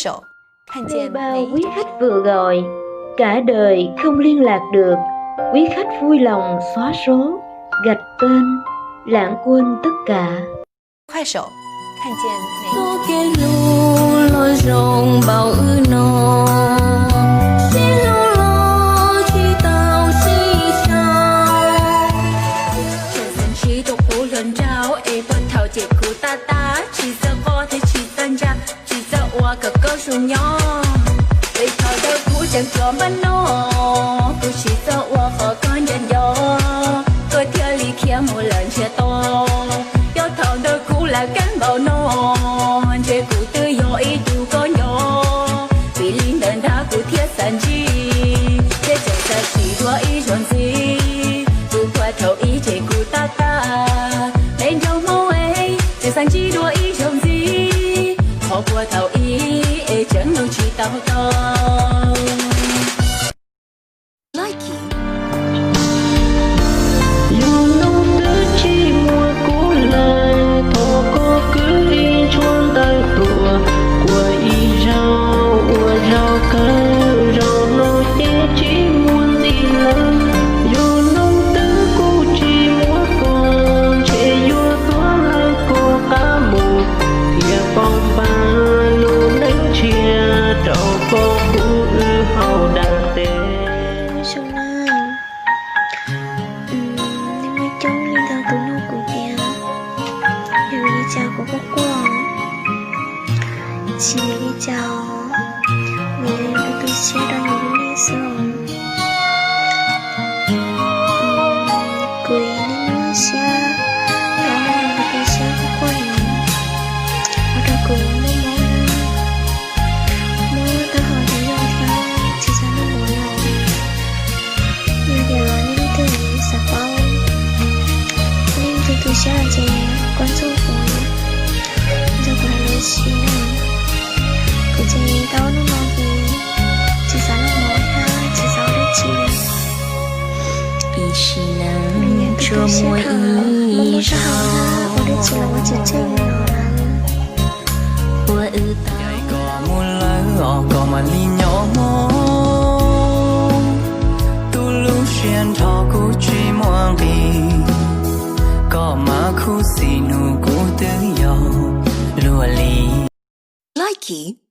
Thuê bao quý khách vừa gọi, cả đời không liên lạc được. Quý khách vui lòng xóa số, gạch tên, lãng quên tất cả. 多给路来让暴雨诺，西路路去到西上，全身气都不乱找，一不头接裤哒哒，气色我的气三家，气色我个个数鸟，被头的苦将做满诺，不气色我和个人有，个天里天木人切多。有头的苦来干bao no，这苦的有一度个有，比邻人他苦铁三级，这就在许多一双子，不过头一这苦哒哒，没着毛哎，这三级多一双子，好过头一正路去到到。Của quốc quân xin đi chào vì tôi sẽ đón những lý sớm cười đi nữa xa đó là tôi sẽ có quân ở đó cũng muốn muốn ta hỏi thấy dòng theo chỉ ra nó muốn nào nhưng giờ nên tôi sẽ bao nên tôi sẽ là gì quan trọng của xin cứ chỉ đâu nó mò gì chỉ sao nó mò ha chỉ sao đấy chỉ一时能捉摸一招，我遇到có một lời có mà li nhỏ mô tu lu xuyên thọ cố truy muang đi có mà khu xì nụ cố tư yo lùa lì Likey